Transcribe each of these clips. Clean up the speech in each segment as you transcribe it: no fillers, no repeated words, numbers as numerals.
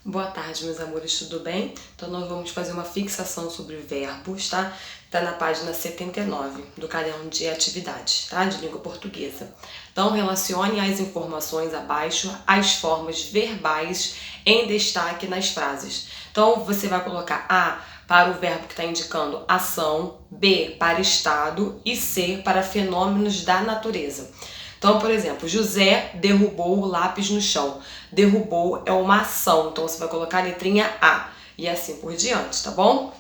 Boa tarde, meus amores, tudo bem? Então nós vamos fazer uma fixação sobre verbos, tá? Tá na página 79 do caderno de atividades, tá? De língua portuguesa. Então relacione as informações abaixo às formas verbais em destaque nas frases. Então você vai colocar A para o verbo que está indicando ação, B para estado e C para fenômenos da natureza. Então, por exemplo, José derrubou o lápis no chão. Derrubou é uma ação, então você vai colocar a letrinha A e assim por diante, tá bom?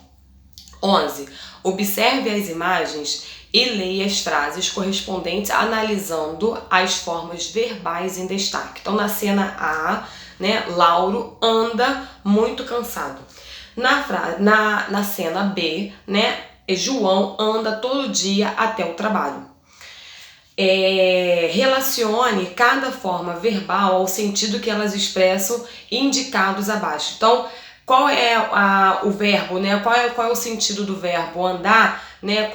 11. Observe as imagens e leia as frases correspondentes analisando as formas verbais em destaque. Então, na cena A, né, Lauro anda muito cansado. Na cena B, né, João anda todo dia até o trabalho. Relacione cada forma verbal ao sentido que elas expressam indicados abaixo. Então, qual é o verbo, né? Qual é o sentido do verbo andar, né?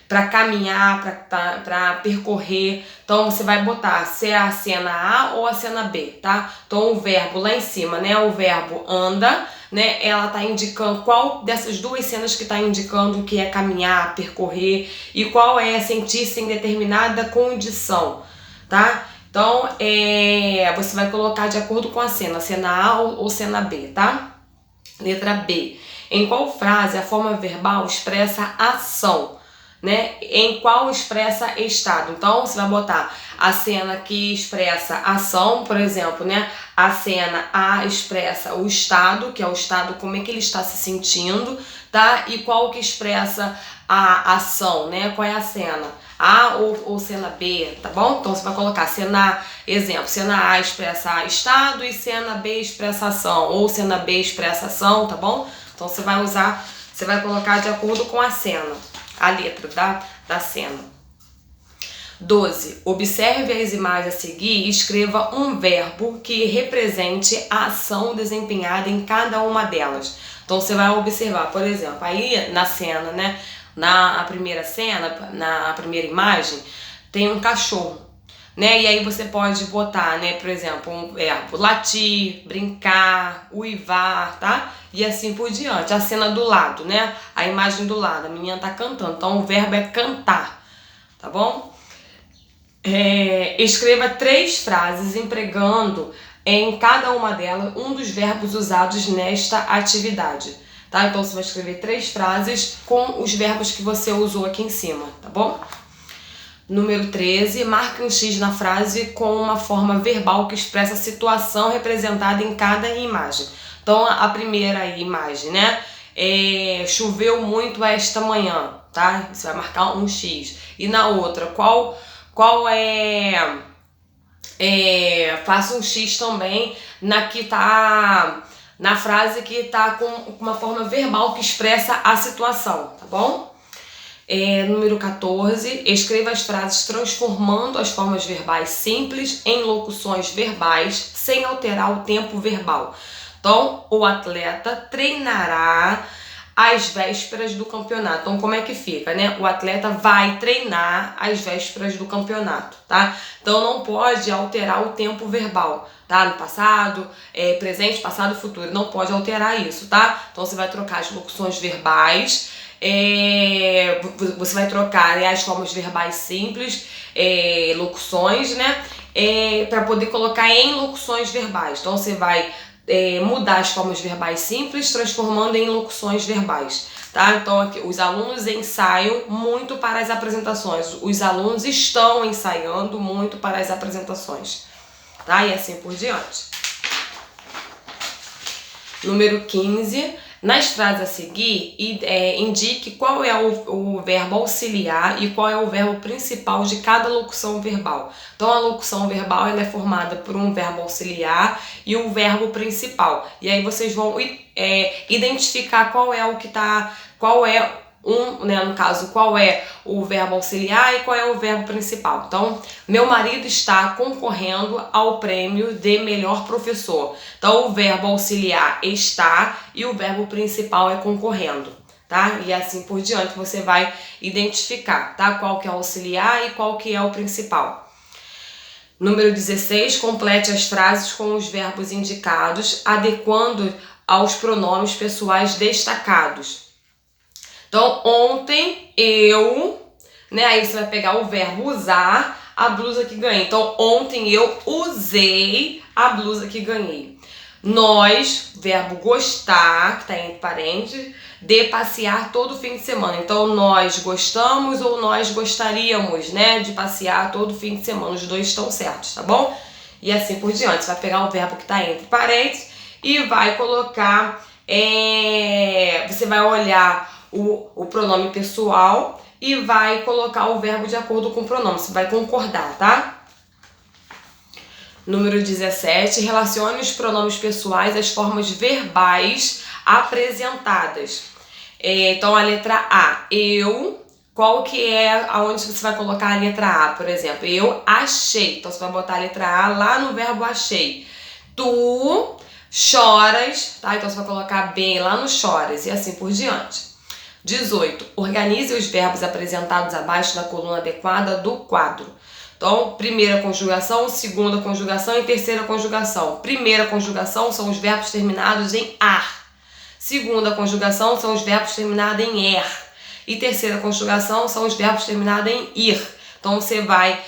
Para caminhar, para percorrer. Então, você vai botar se é a cena A ou a cena B, tá? Então, o verbo lá em cima, né? O verbo anda, né? Ela tá indicando qual dessas duas cenas que tá indicando que é caminhar, percorrer e qual é sentir-se em determinada condição, tá? Então, você vai colocar de acordo com a cena A ou cena B, tá? Letra B. Em qual frase a forma verbal expressa ação, né? Em qual expressa estado? Então, você vai botar a cena que expressa ação, por exemplo, né? A cena A expressa o estado, que é o estado, como é que ele está se sentindo, tá? E qual que expressa a ação, né? Qual é a cena? A ou cena B, tá bom? Então você vai colocar cena, exemplo, cena A expressa estado e cena B expressa ação, ou cena B expressa ação, tá bom? Então você vai colocar de acordo com a cena, a letra da cena. 12. Observe as imagens a seguir e escreva um verbo que represente a ação desempenhada em cada uma delas. Então você vai observar, por exemplo, aí na cena, né? Na primeira cena, na primeira imagem, tem um cachorro, né? E aí você pode botar, né, por exemplo, um verbo latir, brincar, uivar, tá? E assim por diante. A cena do lado, né? A imagem do lado, a menina tá cantando. Então o verbo é cantar, tá bom? Escreva 3 frases empregando em cada uma delas um dos verbos usados nesta atividade, tá? Então você vai escrever 3 frases com os verbos que você usou aqui em cima, tá bom? Número 13, marque um X na frase com uma forma verbal que expressa a situação representada em cada imagem. Então a primeira imagem, né? Choveu muito esta manhã, tá? Você vai marcar um X. E na outra, qual faça um X também na frase que tá com uma forma verbal que expressa a situação, tá bom? Número 14, escreva as frases transformando as formas verbais simples em locuções verbais sem alterar o tempo verbal. Então, o atleta treinará às vésperas do campeonato. Então, como é que fica, né? O atleta vai treinar às vésperas do campeonato, tá? Então, não pode alterar o tempo verbal, tá? No passado, presente, passado e futuro. Não pode alterar isso, tá? Então, você vai trocar as locuções verbais, você vai trocar, né, as formas verbais simples, locuções, né? Para poder colocar em locuções verbais. Então, você vai mudar as formas verbais simples, transformando em locuções verbais, tá? Então, aqui, os alunos ensaiam muito para as apresentações. Os alunos estão ensaiando muito para as apresentações, tá? E assim por diante. Número 15. Nas frases a seguir, indique qual é o verbo auxiliar e qual é o verbo principal de cada locução verbal. Então, a locução verbal ela é formada por um verbo auxiliar e um verbo principal. E aí vocês vão identificar qual é no caso, qual é o verbo auxiliar e qual é o verbo principal. Então, meu marido está concorrendo ao prêmio de melhor professor. Então, o verbo auxiliar está e o verbo principal é concorrendo, tá? E assim por diante você vai identificar, tá? Qual que é o auxiliar e qual que é o principal. Número 16, complete as frases com os verbos indicados, adequando aos pronomes pessoais destacados. Então, ontem eu, né? Aí você vai pegar o verbo usar, a blusa que ganhei. Então, ontem eu usei a blusa que ganhei. Nós, verbo gostar, que está entre parênteses, de passear todo fim de semana. Então, nós gostamos ou nós gostaríamos, né, de passear todo fim de semana. Os dois estão certos, tá bom? E assim por diante. Você vai pegar o verbo que está entre parênteses e vai colocar, você vai olhar o pronome pessoal e vai colocar o verbo de acordo com o pronome. Você vai concordar, tá? Número 17, relacione os pronomes pessoais às formas verbais apresentadas. Então, a letra A, eu, qual que é aonde você vai colocar a letra A, por exemplo? Eu achei, então você vai botar a letra A lá no verbo achei. Tu choras, tá? Então você vai colocar bem lá no choras e assim por diante. 18, organize os verbos apresentados abaixo na coluna adequada do quadro. Então, primeira conjugação, segunda conjugação e terceira conjugação. Primeira conjugação são os verbos terminados em ar. Segunda conjugação são os verbos terminados em er. E terceira conjugação são os verbos terminados em ir. Então, você vai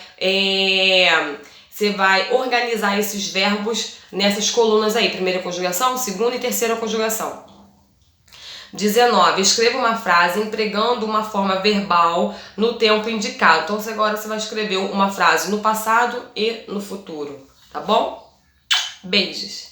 organizar esses verbos nessas colunas aí. Primeira conjugação, segunda e terceira conjugação. 19. Escreva uma frase empregando uma forma verbal no tempo indicado. Então, agora você vai escrever uma frase no passado e no futuro, tá bom? Beijos!